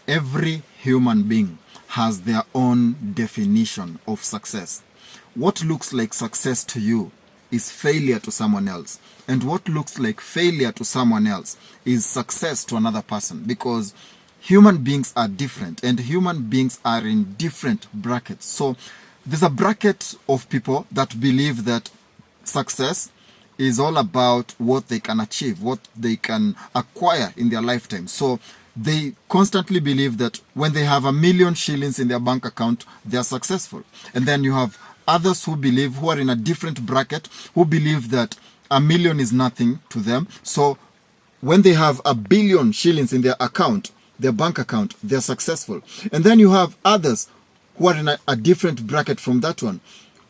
Every human being has their own definition of success. What looks like success to you is failure to someone else. And what looks like failure to someone else is success to another person, because human beings are different and human beings are in different brackets. So there's a bracket of people that believe that success is all about what they can achieve, what they can acquire in their lifetime. So they constantly believe that when they have 1,000,000 shillings in their bank account, they are successful. And then you have others who are in a different bracket, who believe that 1,000,000 is nothing to them. So when they have 1,000,000,000 shillings in their account, their bank account, they're successful. And then you have others who are in a different bracket from that one.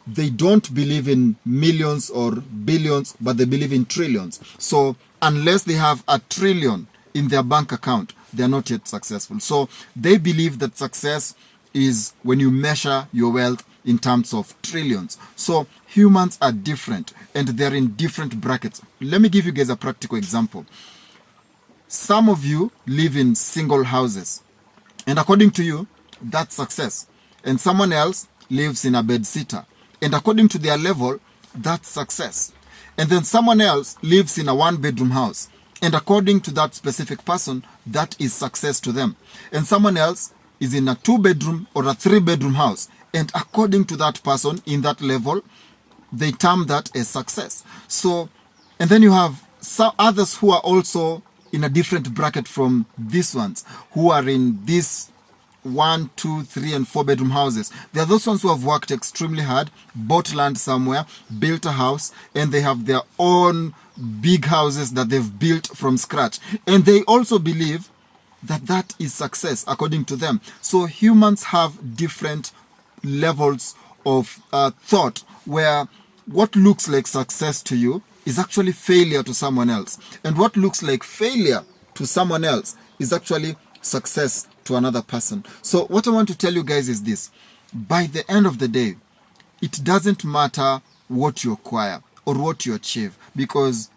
They don't believe in millions or billions, but they believe in trillions. So unless they have 1,000,000,000,000 in their bank account, they're not yet successful. So they believe that success is when you measure your wealth in terms of trillions. So humans are different and they're in different brackets. Let me give you guys a practical example. Some of you live in single houses, and according to you, that's success. And someone else lives in a bedsitter, and according to their level, that's success. And then someone else lives in a one-bedroom house, and according to that specific person, that is success to them. And someone else is in a 2-bedroom or a 3-bedroom house, and according to that person in that level, they term that as success. So, and then you have some others who are also in a different bracket from these ones, who are in this 1, 2, 3, and 4-bedroom houses. There are those ones who have worked extremely hard, bought land somewhere, built a house, and they have their own big houses that they've built from scratch. And they also believe that that is success according to them. So humans have different levels of thought, where what looks like success to you is actually failure to someone else. And what looks like failure to someone else is actually success to another person. So what I want to tell you guys is this. By the end of the day, it doesn't matter what you acquire or what you achieve, because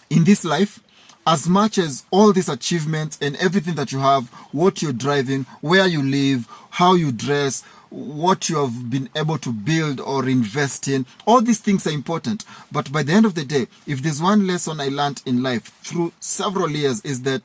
in this life, as much as all these achievements and everything that you have, what you're driving, where you live, how you dress, what you have been able to build or invest in, all these things are important. But by the end of the day, if there's one lesson I learned in life through several years, is that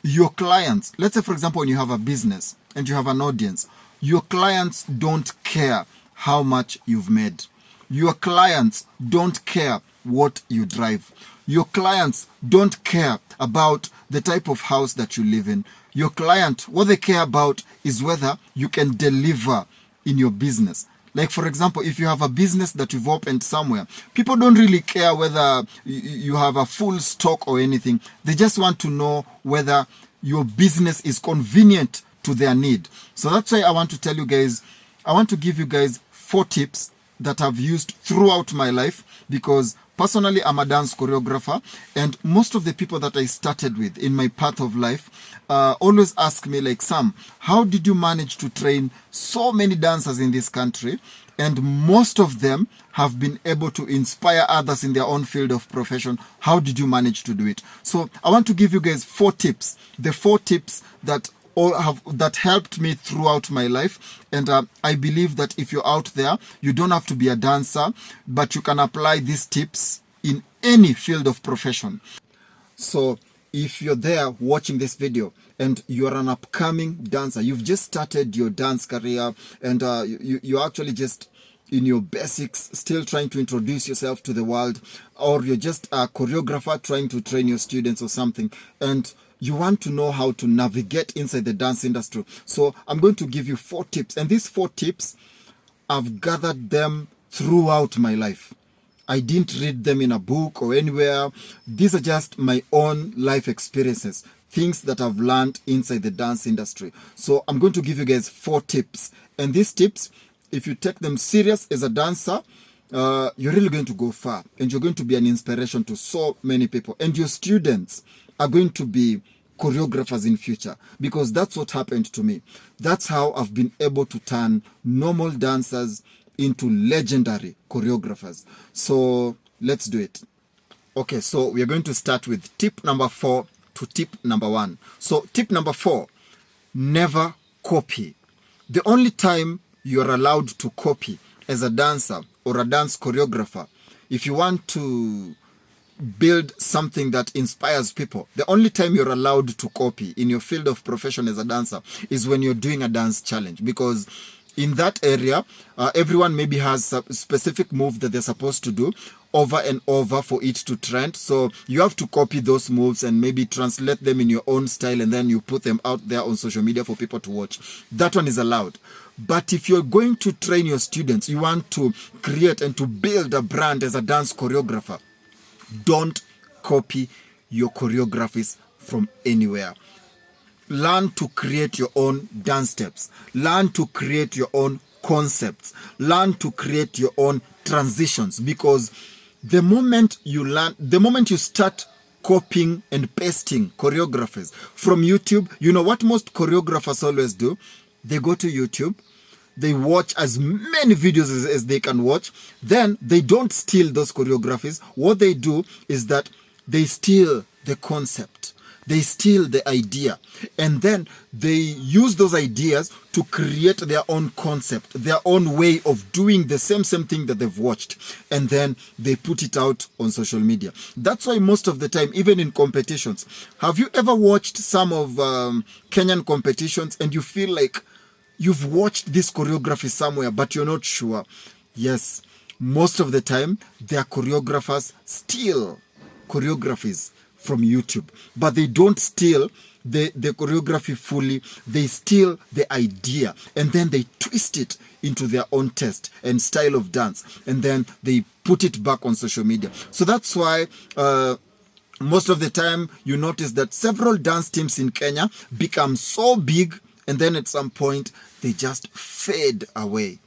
your clients, let's say for example, when you have a business and you have an audience, your clients don't care how much you've made. Your clients don't care what you drive. Your clients don't care about the type of house that you live in. Your client, what they care about is whether you can deliver in your business. Like, for example, if you have a business that you've opened somewhere, people don't really care whether you have a full stock or anything. They just want to know whether your business is convenient to their need. So that's why I want to tell you guys, I want to give you guys 4 tips that I've used throughout my life, because personally, I'm a dance choreographer, and most of the people that I started with in my path of life always ask me, like, Sam, how did you manage to train so many dancers in this country? And most of them have been able to inspire others in their own field of profession. How did you manage to do it? So I want to give you guys 4 tips, the 4 tips that that helped me throughout my life. And I believe that if you're out there, you don't have to be a dancer, but you can apply these tips in any field of profession. So if you're there watching this video and you're an upcoming dancer, you've just started your dance career, and you're actually just in your basics, still trying to introduce yourself to the world, or you're just a choreographer trying to train your students or something, and you want to know how to navigate inside the dance industry. So I'm going to give you 4 tips. And these 4 tips, I've gathered them throughout my life. I didn't read them in a book or anywhere. These are just my own life experiences, things that I've learned inside the dance industry. So I'm going to give you guys 4 tips. And these tips, if you take them serious as a dancer, you're really going to go far. And you're going to be an inspiration to so many people. And your students are going to be choreographers in future, because that's what happened to me. That's how I've been able to turn normal dancers into legendary choreographers. So let's do it. Okay, so we are going to start with tip number 4 to tip number 1. So tip number 4, never copy. The only time you're allowed to copy as a dancer or a dance choreographer, if you want to build something that inspires people, the only time you're allowed to copy in your field of profession as a dancer is when you're doing a dance challenge, because in that area, everyone maybe has a specific move that they're supposed to do over and over for it to trend. So you have to copy those moves and maybe translate them in your own style, and then you put them out there on social media for people to watch. That one is allowed. But if you're going to train your students, you want to create and to build a brand as a dance choreographer, don't copy your choreographies from anywhere. Learn to create your own dance steps. Learn to create your own concepts. Learn to create your own transitions, because the moment you start copying and pasting choreographers from YouTube, you know what most choreographers always do? They go to YouTube, they watch as many videos as they can watch. Then they don't steal those choreographies. What they do is that they steal the concept. They steal the idea. And then they use those ideas to create their own concept, their own way of doing the same thing that they've watched. And then they put it out on social media. That's why most of the time, even in competitions, have you ever watched some of Kenyan competitions and you feel like you've watched this choreography somewhere, but you're not sure? Yes, most of the time, their choreographers steal choreographies from YouTube, but they don't steal the choreography fully. They steal the idea, and then they twist it into their own taste and style of dance, and then they put it back on social media. So that's why most of the time you notice that several dance teams in Kenya become so big, and then at some point they just fade away.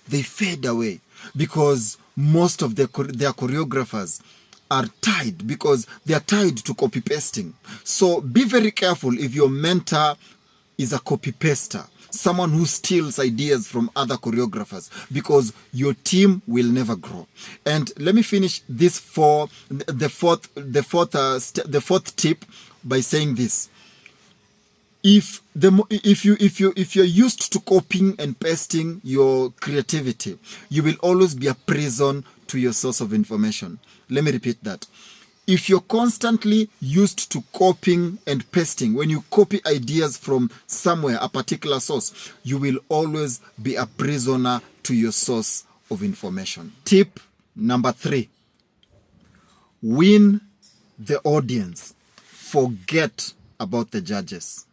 They fade away because most of their choreographers are tied, because they are tied to copy pasting. So be very careful if your mentor is a copy paster, someone who steals ideas from other choreographers, because your team will never grow. And let me finish this for the fourth tip by saying this. If you're used to copying and pasting your creativity, you will always be a prison to your source of information. Let me repeat that. If you're constantly used to copying and pasting, when you copy ideas from somewhere, a particular source, you will always be a prisoner to your source of information. Tip number 3. Win the audience. Forget about the judges.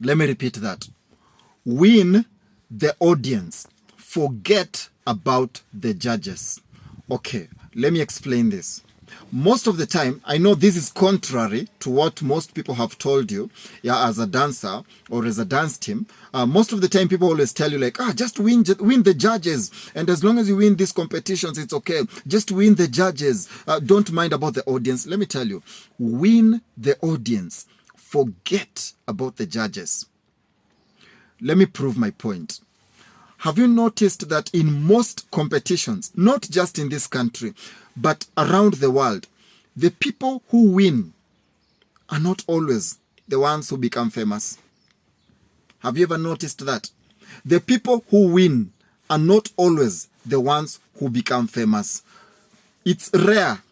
Let me repeat that. Win the audience. Forget about the judges. Okay, let me explain this. Most of the time, I know this is contrary to what most people have told you, as a dancer or as a dance team. Most of the time, people always tell you like, just win the judges. And as long as you win these competitions, it's okay. Just win the judges. Don't mind about the audience. Let me tell you, win the audience. Forget about the judges. Let me prove my point. Have you noticed that in most competitions, not just in this country, but around the world, the people who win are not always the ones who become famous? Have you ever noticed that? The people who win are not always the ones who become famous. It's rare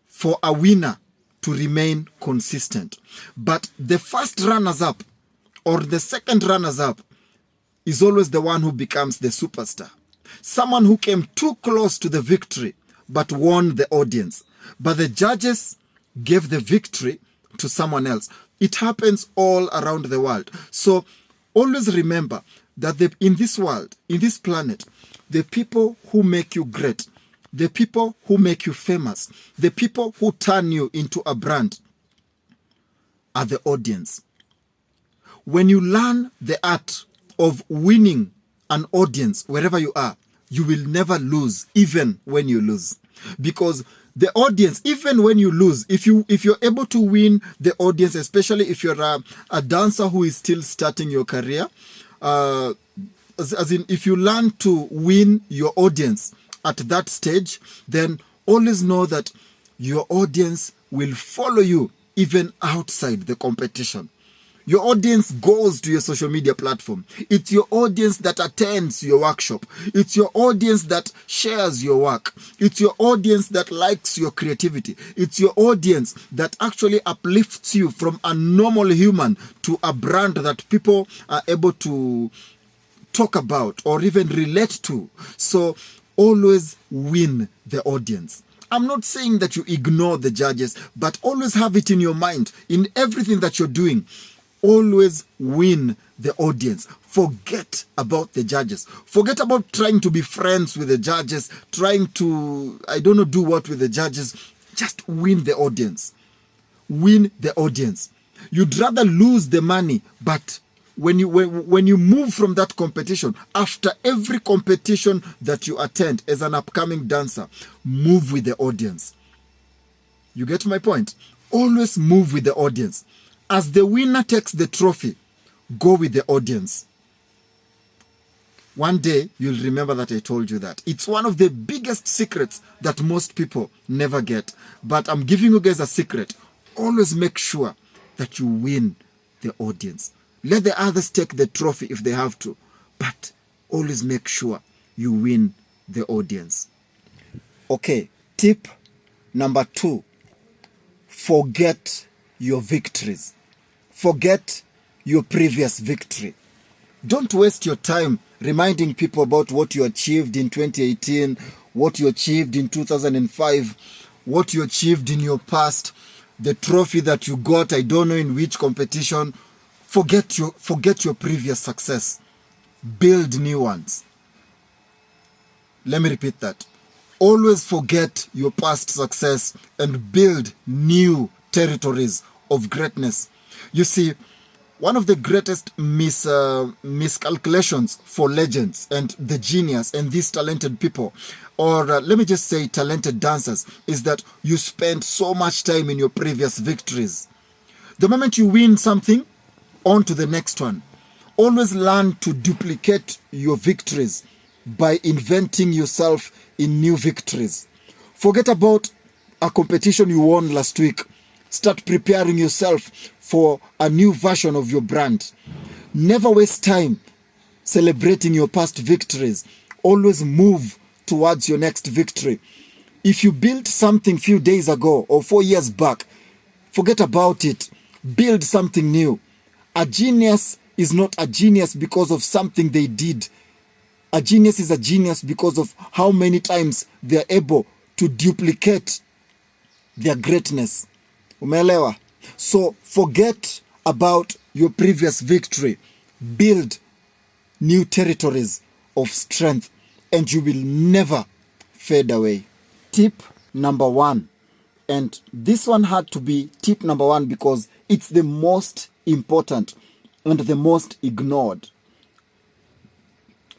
for a winner to remain consistent. But the first runners-up or the second runners-up is always the one who becomes the superstar. Someone who came too close to the victory but won the audience. But the judges gave the victory to someone else. It happens all around the world. So always remember that in this world, in this planet, the people who make you great, the people who make you famous, the people who turn you into a brand are the audience. When you learn the art of winning an audience wherever you are, you will never lose, even when you lose. Because the audience, even when you lose, if you're able to win the audience, especially if you're a dancer who is still starting your career, as in if you learn to win your audience at that stage, then always know that your audience will follow you even outside the competition. Your audience goes to your social media platform. It's your audience that attends your workshop. It's your audience that shares your work. It's your audience that likes your creativity. It's your audience that actually uplifts you from a normal human to a brand that people are able to talk about or even relate to. So always win the audience. I'm not saying that you ignore the judges, but always have it in your mind in everything that you're doing. Always win the audience. Forget about the judges. Forget about trying to be friends with the judges, trying to, do what with the judges. Just win the audience. Win the audience. You'd rather lose the money, but when you move from that competition, after every competition that you attend as an upcoming dancer, move with the audience. You get my point? Always move with the audience. As the winner takes the trophy, go with the audience. One day, you'll remember that I told you that. It's one of the biggest secrets that most people never get. But I'm giving you guys a secret. Always make sure that you win the audience. Let the others take the trophy if they have to. But always make sure you win the audience. Okay, tip number 2. Forget your victories. Forget your previous victory. Don't waste your time reminding people about what you achieved in 2018, what you achieved in 2005, what you achieved in your past, the trophy that you got, I don't know in which competition. Forget your previous success. Build new ones. Let me repeat that. Always forget your past success and build new territories of greatness. You see, one of the greatest miscalculations for legends and the genius and these talented people, or let me just say talented dancers, is that you spend so much time in your previous victories. The moment you win something, on to the next one. Always learn to duplicate your victories by inventing yourself in new victories. Forget about a competition you won last week. Start preparing yourself for a new version of your brand. Never waste time celebrating your past victories. Always move towards your next victory. If you built something few days ago or 4 years back, forget about it. Build something new. A genius is not a genius because of something they did. A genius is a genius because of how many times they are able to duplicate their greatness. Umeelewa? So forget about your previous victory. Build new territories of strength and you will never fade away. Tip number 1. And this one had to be tip number 1 because it's the most important and the most ignored.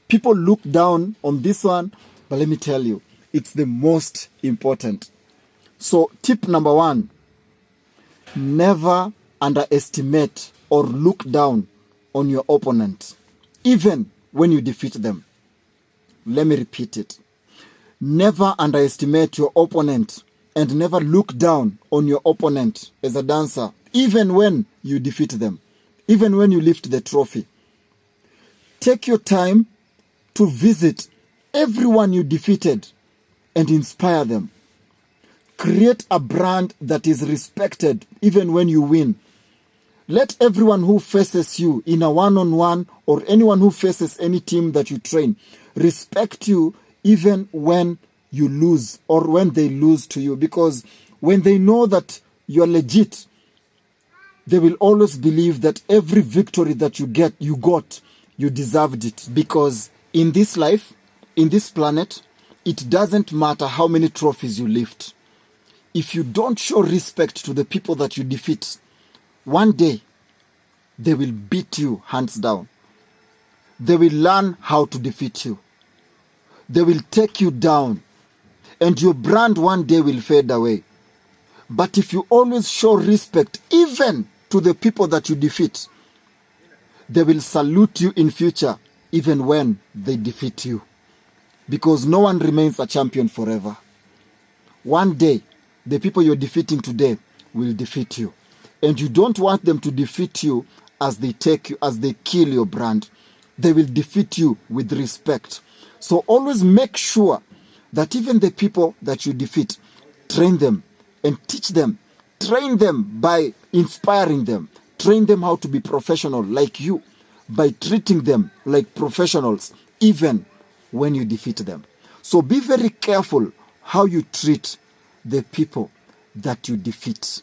People look down on this one, but let me tell you, it's the most important. So tip number 1, never underestimate or look down on your opponent, even when you defeat them. Let me repeat it. Never underestimate your opponent and never look down on your opponent as a dancer, even when you defeat them, even when you lift the trophy. Take your time to visit everyone you defeated and inspire them. Create a brand that is respected even when you win. Let everyone who faces you in a one-on-one or anyone who faces any team that you train respect you even when you lose or when they lose to you. Because when they know that you're legit, they will always believe that every victory that you got, you deserved it. Because in this life, in this planet, it doesn't matter how many trophies you lift. If you don't show respect to the people that you defeat, one day they will beat you hands down. They will learn how to defeat you. They will take you down. And your brand one day will fade away. But if you always show respect, even to the people that you defeat, they will salute you in future, even when they defeat you. Because no one remains a champion forever. One day, the people you're defeating today will defeat you. And you don't want them to defeat you as they take you, as they kill your brand. They will defeat you with respect. So always make sure that even the people that you defeat, train them and teach them. Train them by inspiring them. Train them how to be professional like you, by treating them like professionals, even when you defeat them. So be very careful how you treat the people that you defeat.